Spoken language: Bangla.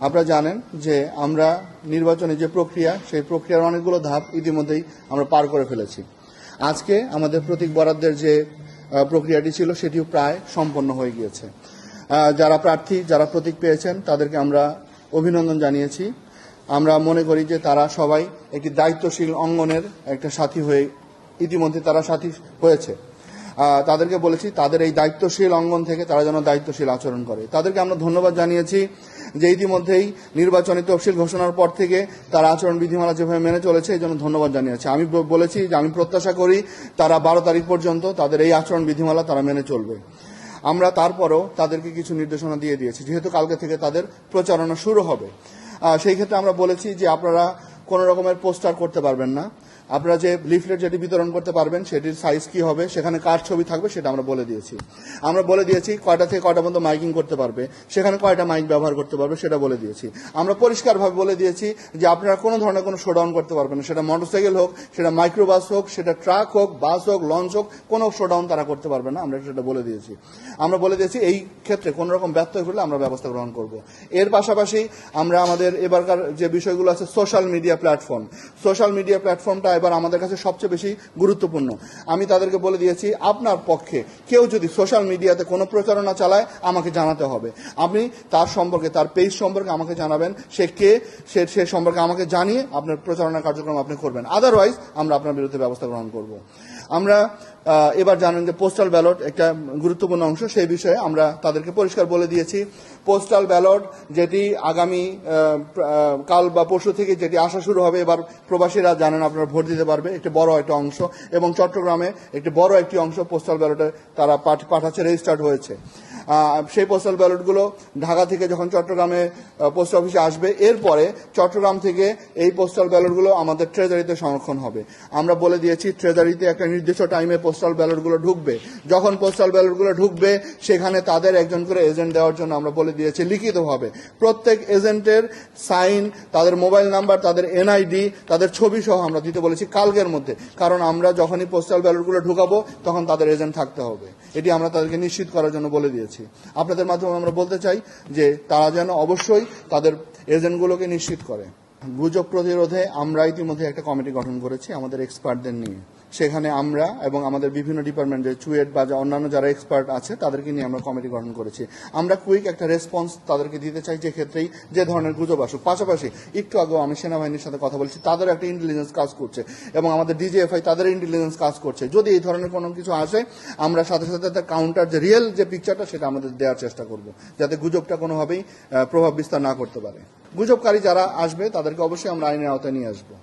আপনারা জানেন যে আমরা নির্বাচনে যে প্রক্রিয়া, সেই প্রক্রিয়ার অনেকগুলো ধাপ ইতিমধ্যেই আমরা পার করে ফেলেছি। আজকে আমাদের প্রতীক বরাদ্দের যে প্রক্রিয়াটি ছিল সেটিও প্রায় সম্পন্ন হয়ে গিয়েছে। যারা প্রার্থী, যারা প্রতীক পেয়েছেন তাদেরকে আমরা অভিনন্দন জানিয়েছি। আমরা মনে করি যে তারা সবাই একটি দায়িত্বশীল অঙ্গনের একটা সাথী হয়ে ইতিমধ্যে তারা সাথী হয়েছে। তাদেরকে বলেছি তাদের এই দায়িত্বশীল অঙ্গন থেকে তারা যেন দায়িত্বশীল আচরণ করে। তাদেরকে আমরা ধন্যবাদ জানিয়েছি যে ইতিমধ্যেই নির্বাচনী তফসিল ঘোষণার পর থেকে তারা আচরণ বিধিমালা যেভাবে মেনে চলেছে এই জন্য ধন্যবাদ জানিয়েছি। আমি বলেছি যে আমি প্রত্যাশা করি তারা 12 তারিখ পর্যন্ত তাদের এই আচরণ বিধিমালা তারা মেনে চলবে। আমরা তারপরও তাদেরকে কিছু নির্দেশনা দিয়ে দিয়েছি, যেহেতু কালকে থেকে তাদের প্রচারণা শুরু হবে। সেই ক্ষেত্রে আমরা বলেছি যে আপনারা কোনো রকমের পোস্টার করতে পারবেন না। আপনারা যে লিফলেট যেটি বিতরণ করতে পারবেন সেটির সাইজ কি হবে, সেখানে কার ছবি থাকবে সেটা আমরা বলে দিয়েছি। আমরা বলে দিয়েছি কয়টা থেকে কয়টা পর্যন্ত মাইকিং করতে পারবে, সেখানে কয়টা মাইক ব্যবহার করতে পারবে সেটা বলে দিয়েছি। আমরা পরিষ্কারভাবে বলে দিয়েছি যে আপনারা কোনো ধরনের কোনো শোডাউন করতে পারবেন না, সেটা মোটরসাইকেল হোক, সেটা মাইক্রোবাস হোক, সেটা ট্রাক হোক, বাস হোক, লঞ্চ হোক, কোনো শোডাউন তারা করতে পারবে না। আমরা সেটা বলে দিয়েছি। আমরা বলে দিয়েছি এই ক্ষেত্রে কোনো রকম ব্যর্থ হলে আমরা ব্যবস্থা গ্রহণ করব। এর পাশাপাশি আমরা আমাদের এবারকার যে বিষয়গুলো আছে সোশ্যাল মিডিয়া প্ল্যাটফর্মটা এবার আমাদের কাছে সবচেয়ে বেশি গুরুত্বপূর্ণ। আমি তাদেরকে বলে দিয়েছি আপনার পক্ষে কেউ যদি সোশ্যাল মিডিয়াতে কোনো প্রচারণা চালায় আমাকে জানাতে হবে। আপনি তার সম্পর্কে, তার পেজ সম্পর্কে আমাকে জানাবেন, সে কে, সে সম্পর্কে আমাকে জানিয়ে আপনার প্রচারণা কার্যক্রম আপনি করবেন। আদারওয়াইজ আমরা আপনার বিরুদ্ধে ব্যবস্থা গ্রহণ করব। আমরা এবার জানেন যে পোস্টাল ব্যালট একটা গুরুত্বপূর্ণ অংশ, সেই বিষয়ে আমরা তাদেরকে পরিষ্কার বলে দিয়েছি পোস্টাল ব্যালট যেটি আগামী কাল বা পরশু থেকে যেটি আসা শুরু হবে, এবার প্রবাসীরা জানেন আপনারা ভোট দিতে পারবে, একটি বড় একটা অংশ, এবং চট্টগ্রামে একটি বড় একটি অংশ পোস্টাল ব্যালটে তারা পাঠাচ্ছে, রেজিস্টার্ড হয়েছে। সেই পোস্টাল ব্যালটগুলো ঢাকা থেকে যখন চট্টগ্রামে পোস্ট অফিসে আসবে, এরপরে চট্টগ্রাম থেকে এই পোস্টাল ব্যালটগুলো আমাদের ট্রেজারিতে সংরক্ষণ হবে। আমরা বলে দিয়েছি ট্রেজারিতে একটা নির্দিষ্ট টাইমে পোস্টাল ব্যালটগুলো ঢুকবে। যখন পোস্টাল ব্যালটগুলো ঢুকবে সেখানে তাদের একজন করে এজেন্ট দেওয়ার জন্য আমরা বলে দিয়েছি লিখিতভাবে। প্রত্যেক এজেন্টের সাইন, তাদের মোবাইল নাম্বার, তাদের এনআইডি, তাদের ছবি সহ আমরা দিতে বলেছি কালকের মধ্যে। কারণ আমরা যখনই পোস্টাল ব্যালটগুলো ঢুকাবো তখন তাদের এজেন্ট থাকতে হবে। এটি আমরা তাদেরকে নিশ্চিত করার জন্য বলে দিয়েছি। আপনাদের মাধ্যমে আমরা বলতে চাই যে তারা যেন অবশ্যই তাদের এজেন্টগুলোকে নিশ্চিত করে। গুজব প্রতিরোধে আমরা ইতিমধ্যে একটা কমিটি গঠন করেছি আমাদের এক্সপার্টদের নিয়ে। সেখানে আমরা এবং আমাদের বিভিন্ন ডিপার্টমেন্টের চুয়েট বা অন্যান্য যারা এক্সপার্ট আছে তাদেরকে নিয়ে আমরা কমিটি গঠন করেছি। আমরা কুইক একটা রেসপন্স তাদেরকে দিতে চাই যে ক্ষেত্রেই যে ধরনের গুজব আসুক। পাশাপাশি একটু আগেও আমি সেনাবাহিনীর সাথে কথা বলছি, তাদের একটা ইন্টেলিজেন্স কাজ করছে এবং আমাদের ডিজিএফআই তাদের ইন্টেলিজেন্স কাজ করছে। যদি এই ধরনের কোনো কিছু আসে আমরা সাথে সাথে তার কাউন্টার যে রিয়েল যে পিকচারটা সেটা আমাদের দেওয়ার চেষ্টা করব, যাতে গুজবটা কোনোভাবেই প্রভাব বিস্তার না করতে পারে। গুজবকারী যারা আসবে তাদেরকে অবশ্যই আমরা আইনের আওতায় নিয়ে আসবো।